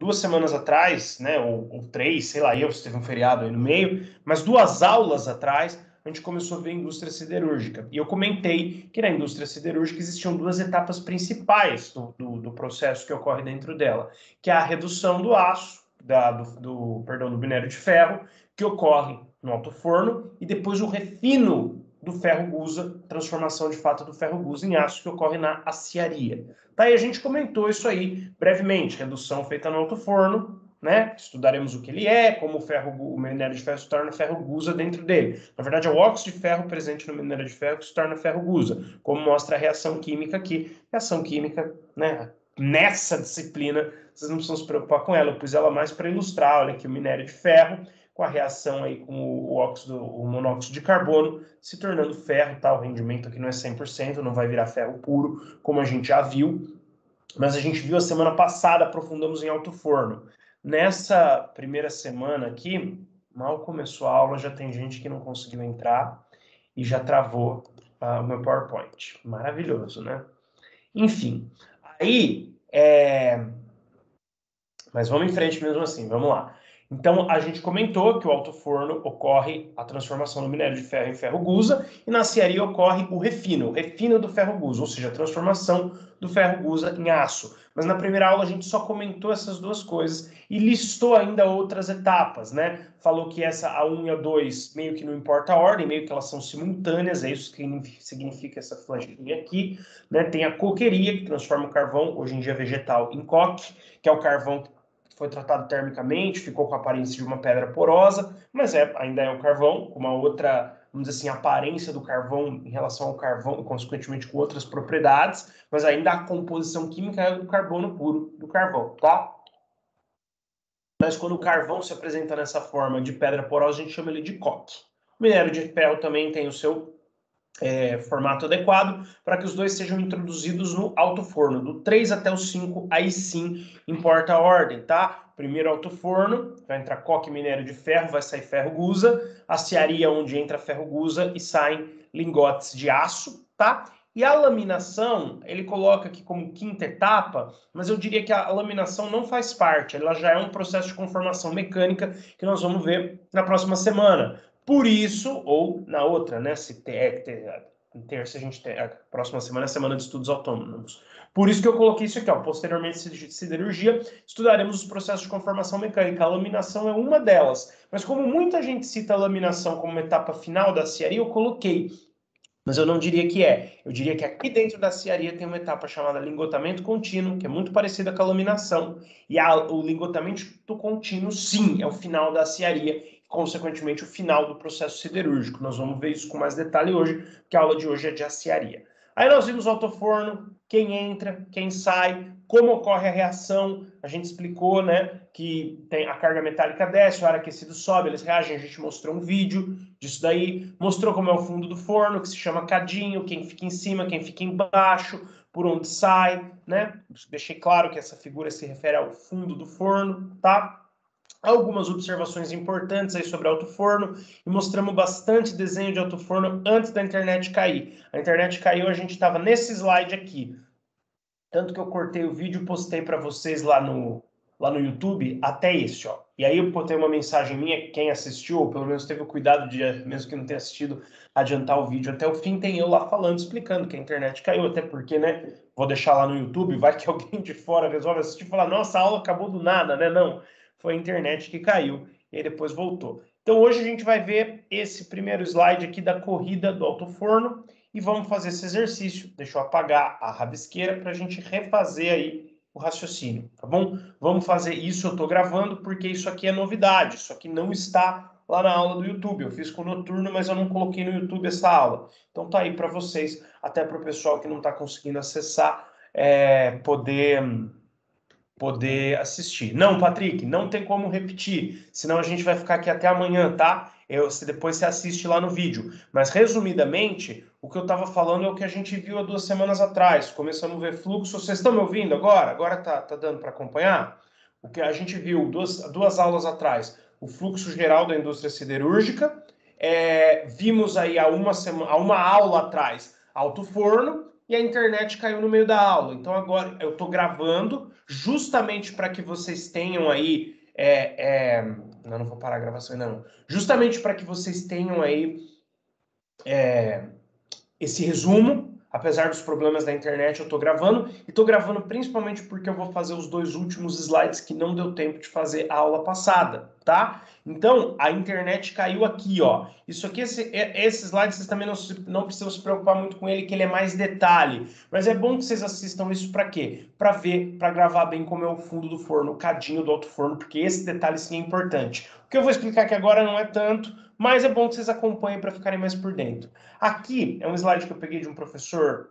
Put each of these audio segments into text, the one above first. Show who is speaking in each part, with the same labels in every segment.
Speaker 1: 2 semanas atrás, né, ou 3, sei lá, se teve um feriado aí no meio, mas 2 aulas atrás, a gente começou a ver a indústria siderúrgica. E eu comentei que na indústria siderúrgica existiam 2 etapas principais do processo que ocorre dentro dela, que é a redução do aço, do minério de ferro, que ocorre no alto forno, e depois o refino do ferro gusa, transformação de fato do ferro gusa em aço, que ocorre na aciaria. Tá, e a gente comentou isso aí brevemente, redução feita no alto forno, né? Estudaremos o que ele é, como o minério de ferro se torna ferro gusa dentro dele. Na verdade, é o óxido de ferro presente no minério de ferro que se torna ferro gusa, como mostra a reação química aqui. Reação química, né? Nessa disciplina, vocês não precisam se preocupar com ela, eu pus ela mais para ilustrar, olha aqui o minério de ferro, com a reação aí com o monóxido de carbono, se tornando ferro, tá? O rendimento aqui não é 100%, não vai virar ferro puro, como a gente já viu, mas a gente viu a semana passada, aprofundamos em alto forno. Nessa primeira semana aqui, mal começou a aula, já tem gente que não conseguiu entrar e já travou o meu PowerPoint. Maravilhoso, né? Enfim, aí, mas vamos em frente mesmo assim, vamos lá. Então, a gente comentou que o alto forno ocorre a transformação do minério de ferro em ferro gusa e na aciaria ocorre o refino do ferro gusa, ou seja, a transformação do ferro gusa em aço. Mas na primeira aula a gente só comentou essas 2 coisas e listou ainda outras etapas, né? Falou que a 1 e a 2 meio que não importa a ordem, meio que elas são simultâneas, é isso que significa essa flanchinha aqui, né? Tem a coqueria, que transforma o carvão, hoje em dia vegetal, em coque, que é o carvão que foi tratado termicamente, ficou com a aparência de uma pedra porosa, mas ainda é o carvão, com uma outra, vamos dizer assim, aparência do carvão em relação ao carvão, e consequentemente com outras propriedades, mas ainda a composição química é do carbono puro do carvão, tá? Mas quando o carvão se apresenta nessa forma de pedra porosa, a gente chama ele de coque. O minério de ferro também tem o seu formato adequado para que os dois sejam introduzidos no alto forno. Do 3 até o 5, aí sim importa a ordem, tá? Primeiro alto forno, vai entrar coque minério de ferro, vai sair ferro gusa, aciaria onde entra ferro gusa e saem lingotes de aço, tá? E a laminação, ele coloca aqui como 5ª etapa, mas eu diria que a laminação não faz parte, ela já é um processo de conformação mecânica que nós vamos ver na próxima semana. Por isso, ou na outra, né? Terça a gente tem, a próxima semana é a semana de estudos autônomos. Por isso que eu coloquei isso aqui, ó. Posteriormente, siderurgia, estudaremos os processos de conformação mecânica. A laminação é uma delas. Mas como muita gente cita a laminação como uma etapa final da aciaria, eu coloquei. Mas eu não diria que é. Eu diria que aqui dentro da aciaria tem uma etapa chamada lingotamento contínuo, que é muito parecida com a laminação. E o lingotamento contínuo, sim, é o final da aciaria, consequentemente o final do processo siderúrgico. Nós vamos ver isso com mais detalhe hoje, porque a aula de hoje é de aciaria. Aí nós vimos o altoforno, quem entra, quem sai, como ocorre a reação. A gente explicou, né, que tem a carga metálica desce, o ar aquecido sobe, eles reagem. A gente mostrou um vídeo disso daí, mostrou como é o fundo do forno, que se chama cadinho, quem fica em cima, quem fica embaixo, por onde sai, né? Deixei claro que essa figura se refere ao fundo do forno, tá? Algumas observações importantes aí sobre alto forno e mostramos bastante desenho de alto forno antes da internet cair. A internet caiu, a gente estava nesse slide aqui. Tanto que eu cortei o vídeo e postei para vocês lá no YouTube, até esse, ó. E aí eu botei uma mensagem minha, quem assistiu, ou pelo menos teve o cuidado de, mesmo que não tenha assistido, adiantar o vídeo até o fim, tem eu lá falando, explicando que a internet caiu, até porque, né, vou deixar lá no YouTube, vai que alguém de fora resolve assistir e falar, nossa, a aula acabou do nada, né? Não, foi a internet que caiu, e aí depois voltou. Então hoje a gente vai ver esse primeiro slide aqui da corrida do alto forno, e vamos fazer esse exercício. Deixa eu apagar a rabisqueira para a gente refazer aí o raciocínio, tá bom? Vamos fazer isso, eu estou gravando porque isso aqui é novidade, isso aqui não está lá na aula do YouTube. Eu fiz com o noturno, mas eu não coloquei no YouTube essa aula. Então tá aí para vocês, até para o pessoal que não está conseguindo acessar, poder assistir. Não, Patrick, não tem como repetir, senão a gente vai ficar aqui até amanhã, tá? Depois você assiste lá no vídeo. Mas, resumidamente, o que eu estava falando é o que a gente viu há 2 semanas atrás. Começamos a ver fluxo. Vocês estão me ouvindo agora? Agora tá dando para acompanhar? O que a gente viu duas aulas atrás, o fluxo geral da indústria siderúrgica. Vimos aí há uma aula atrás alto forno. e a internet caiu no meio da aula. Então agora eu estou gravando justamente para que vocês tenham aí... não vou parar a gravação ainda não. Justamente para que vocês tenham aí esse resumo. Apesar dos problemas da internet, eu estou gravando. E estou gravando principalmente porque eu vou fazer os 2 últimos slides que não deu tempo de fazer a aula passada, tá? Então, a internet caiu aqui, ó. Isso aqui, esse slide, vocês também não precisam se preocupar muito com ele, que ele é mais detalhe. Mas é bom que vocês assistam isso para quê? Para ver, para gravar bem como é o fundo do forno, o cadinho do alto forno, porque esse detalhe sim é importante. O que eu vou explicar aqui agora não é tanto, mas é bom que vocês acompanhem para ficarem mais por dentro. Aqui é um slide que eu peguei de um professor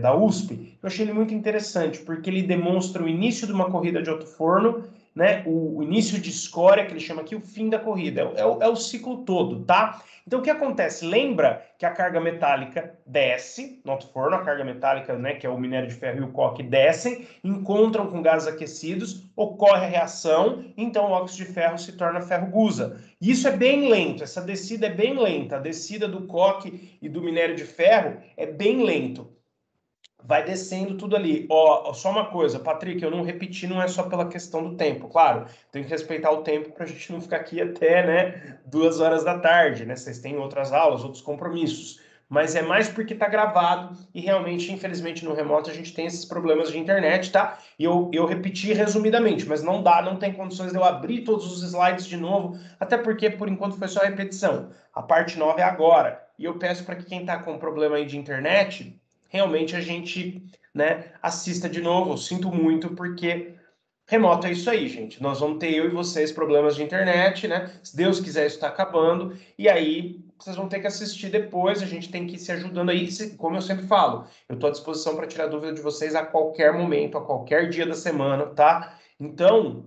Speaker 1: da USP. Eu achei ele muito interessante, porque ele demonstra o início de uma corrida de alto forno, né? O início de escória, que ele chama aqui o fim da corrida. É o ciclo todo, tá? Então, o que acontece? Lembra que a carga metálica desce no alto forno, a carga metálica, né, que é o minério de ferro e o coque, descem, encontram com gases aquecidos, ocorre a reação, então o óxido de ferro se torna ferro gusa. E isso é bem lento, essa descida é bem lenta, a descida do coque e do minério de ferro é bem lento. Vai descendo tudo ali. Ó, só uma coisa, Patrick, eu não repeti, não é só pela questão do tempo. Claro, tem que respeitar o tempo para a gente não ficar aqui até, né, 2 horas da tarde, né? Vocês têm outras aulas, outros compromissos. Mas é mais porque está gravado e realmente, infelizmente, no remoto a gente tem esses problemas de internet, tá? E eu repeti resumidamente, mas não dá, não tem condições de eu abrir todos os slides de novo, até porque, por enquanto, foi só repetição. A parte nova é agora. E eu peço para que quem está com problema aí de internet realmente a gente, né, assista de novo. Eu sinto muito, porque remoto é isso aí, gente. Nós vamos ter eu e vocês problemas de internet, né? Se Deus quiser, isso está acabando. E aí, vocês vão ter que assistir depois. A gente tem que ir se ajudando aí. Como eu sempre falo, eu estou à disposição para tirar dúvida de vocês a qualquer momento, a qualquer dia da semana, tá? Então,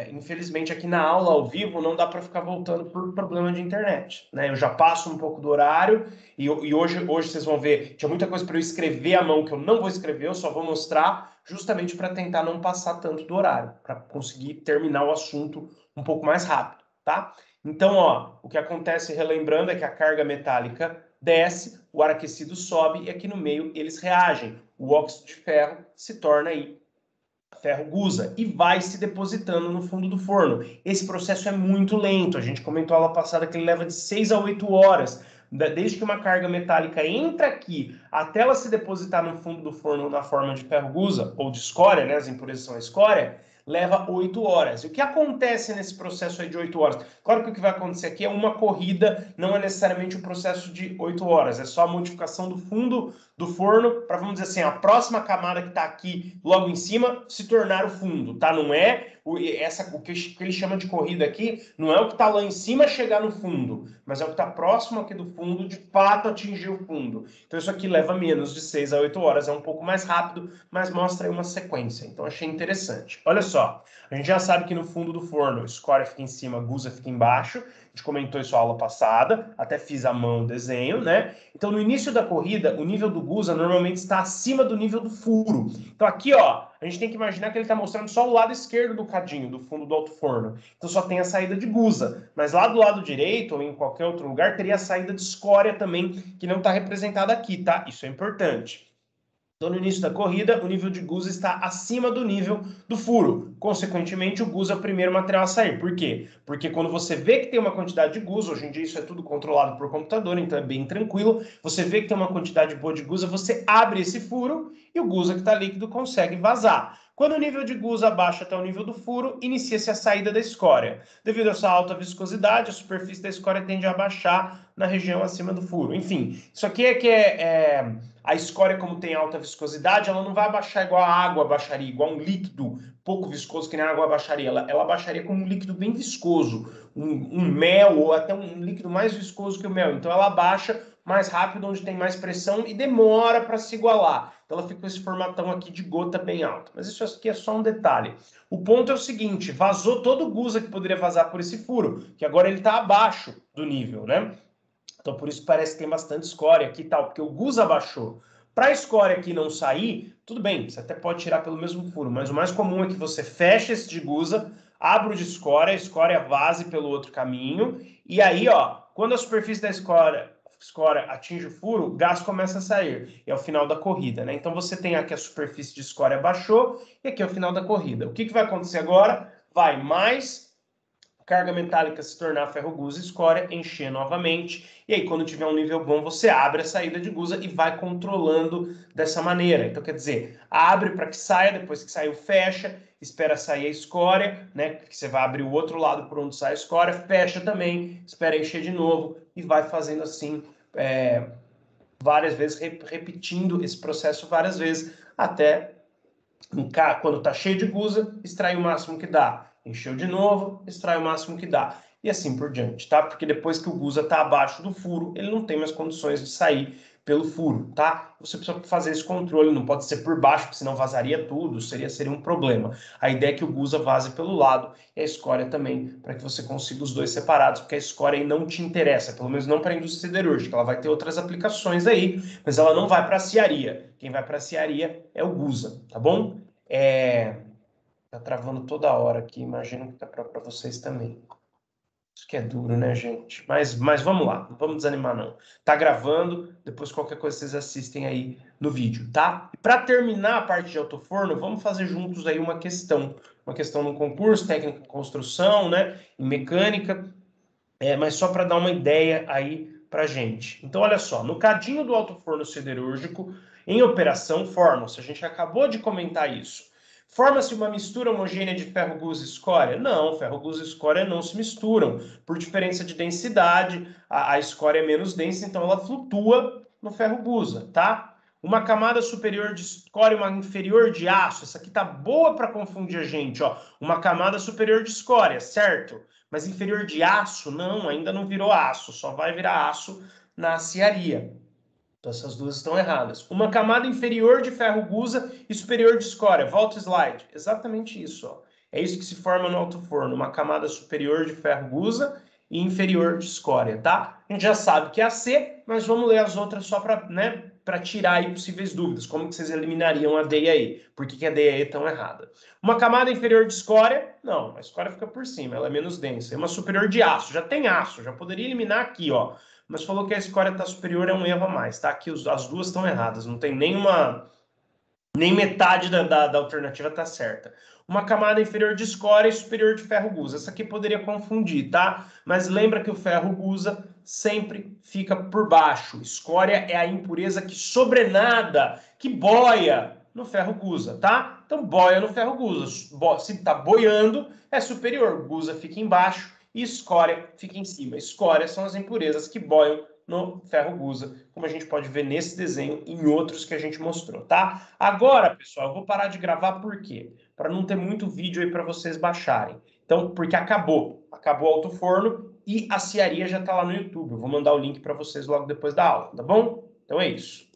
Speaker 1: infelizmente, aqui na aula ao vivo não dá para ficar voltando por problema de internet, né? Eu já passo um pouco do horário e hoje vocês vão ver, tinha muita coisa para eu escrever à mão que eu não vou escrever, eu só vou mostrar justamente para tentar não passar tanto do horário, para conseguir terminar o assunto um pouco mais rápido, tá? Então, ó, o que acontece, relembrando, é que a carga metálica desce, o ar aquecido sobe e aqui no meio eles reagem. O óxido de ferro se torna aí ferro gusa e vai se depositando no fundo do forno. Esse processo é muito lento. A gente comentou aula passada que ele leva de 6 a 8 horas. Desde que uma carga metálica entra aqui até ela se depositar no fundo do forno na forma de ferro gusa ou de escória, né? As impurezas são a escória, leva 8 horas. E o que acontece nesse processo aí de 8 horas? Claro que o que vai acontecer aqui é uma corrida, não é necessariamente um processo de 8 horas, é só a modificação do fundo do forno para, vamos dizer assim, a próxima camada que está aqui logo em cima se tornar o fundo, tá? Não é o que ele chama de corrida aqui, não é o que está lá em cima chegar no fundo, mas é o que está próximo aqui do fundo, de fato atingir o fundo. Então isso aqui leva menos de 6 a 8 horas, é um pouco mais rápido, mas mostra aí uma sequência. Então achei interessante. Olha só, a gente já sabe que no fundo do forno, escória fica em cima, gusa fica embaixo. A gente comentou isso na aula passada, até fiz à mão o desenho, né? Então, no início da corrida, o nível do gusa normalmente está acima do nível do furo. Então, aqui, ó, a gente tem que imaginar que ele está mostrando só o lado esquerdo do cadinho, do fundo do alto forno. Então, só tem a saída de gusa. Mas lá do lado direito, ou em qualquer outro lugar, teria a saída de escória também, que não está representada aqui, tá? Isso é importante. Então, no início da corrida, o nível de gusa está acima do nível do furo. Consequentemente, o gusa é o primeiro material a sair. Por quê? Porque quando você vê que tem uma quantidade de gusa, hoje em dia isso é tudo controlado por computador, então é bem tranquilo, você vê que tem uma quantidade boa de gusa, você abre esse furo e o gusa que está líquido consegue vazar. Quando o nível de gusa baixa até o nível do furo, inicia-se a saída da escória. Devido a sua alta viscosidade, a superfície da escória tende a baixar na região acima do furo. Enfim, isso aqui a escória, como tem alta viscosidade, ela não vai baixar igual a água baixaria, igual um líquido pouco viscoso que nem a água baixaria. Ela baixaria como um líquido bem viscoso, um mel ou até um líquido mais viscoso que o mel. Então ela baixa mais rápido, onde tem mais pressão e demora para se igualar. Então ela fica com esse formatão aqui de gota bem alto. Mas isso aqui é só um detalhe. O ponto é o seguinte, vazou todo o gusa que poderia vazar por esse furo, que agora ele está abaixo do nível, né? Então, por isso parece que tem bastante escória aqui e tal, porque o gusa baixou. Para a escória aqui não sair, tudo bem, você até pode tirar pelo mesmo furo, mas o mais comum é que você feche esse de gusa, abra o de escória, a escória vaze pelo outro caminho, e aí, ó, quando a superfície da escória escória atinge o furo, o gás começa a sair. É o final da corrida, né? Então você tem aqui a superfície de escória baixou e aqui é o final da corrida. O que vai acontecer agora? Vai mais carga metálica se tornar ferro gusa e escória, encher novamente, e aí quando tiver um nível bom, você abre a saída de gusa e vai controlando dessa maneira. Então, quer dizer, abre para que saia, depois que saiu, fecha, espera sair a escória, né, que você vai abrir o outro lado por onde sai a escória, fecha também, espera encher de novo e vai fazendo assim várias vezes, repetindo esse processo várias vezes, até quando está cheio de gusa, extrai o máximo que dá. Encheu de novo, extrai o máximo que dá. E assim por diante, tá? Porque depois que o gusa está abaixo do furo, ele não tem mais condições de sair pelo furo, tá? Você precisa fazer esse controle, não pode ser por baixo, porque senão vazaria tudo, seria um problema. A ideia é que o gusa vaze pelo lado e a escória também, para que você consiga os dois separados, porque a escória aí não te interessa, pelo menos não para a indústria siderúrgica. Ela vai ter outras aplicações aí, mas ela não vai para a aciaria. Quem vai para a aciaria é o gusa, tá bom? Tá travando toda hora aqui, imagino que tá para vocês também. Isso que é duro, né, gente? Mas vamos lá, não vamos desanimar, não. Tá gravando, depois qualquer coisa vocês assistem aí no vídeo, tá? E para terminar a parte de alto-forno, vamos fazer juntos aí uma questão no concurso, técnica em construção, né, em mecânica, mas só para dar uma ideia aí pra gente. Então, olha só, no cadinho do alto-forno siderúrgico, em operação, forma-se, a gente acabou de comentar isso. Forma-se uma mistura homogênea de ferro gusa e escória? Não, ferro gusa e escória não se misturam. Por diferença de densidade, a escória é menos densa, então ela flutua no ferro gusa, tá? Uma camada superior de escória e uma inferior de aço. Essa aqui tá boa para confundir a gente, ó. Uma camada superior de escória, certo? Mas inferior de aço, não, ainda não virou aço. Só vai virar aço na aciaria. Então, essas duas estão erradas. Uma camada inferior de ferro gusa e superior de escória. Volta o slide. Exatamente isso. Ó. É isso que se forma no alto forno. Uma camada superior de ferro gusa e inferior de escória, tá? A gente já sabe que é a C, mas vamos ler as outras só para, né, tirar aí possíveis dúvidas. Como que vocês eliminariam a D e a E? Por que a D e a E estão erradas? Uma camada inferior de escória? Não, a escória fica por cima, ela é menos densa. E uma superior de aço? Já tem aço, já poderia eliminar aqui, ó. Mas falou que a escória está superior, é um erro a mais, tá? Aqui as duas estão erradas, não tem nem metade da alternativa está certa. Uma camada inferior de escória e superior de ferro gusa. Essa aqui poderia confundir, tá? Mas lembra que o ferro gusa sempre fica por baixo. Escória é a impureza que sobrenada, que boia no ferro gusa, tá? Então boia no ferro gusa. Se está boiando, é superior. Gusa fica embaixo e escória fica em cima. Escória são as impurezas que boiam no ferro gusa, como a gente pode ver nesse desenho e em outros que a gente mostrou, tá? Agora, pessoal, eu vou parar de gravar por quê? Para não ter muito vídeo aí para vocês baixarem. Então, porque acabou o alto forno e a aciaria já está lá no YouTube. Eu vou mandar o link para vocês logo depois da aula, tá bom? Então é isso.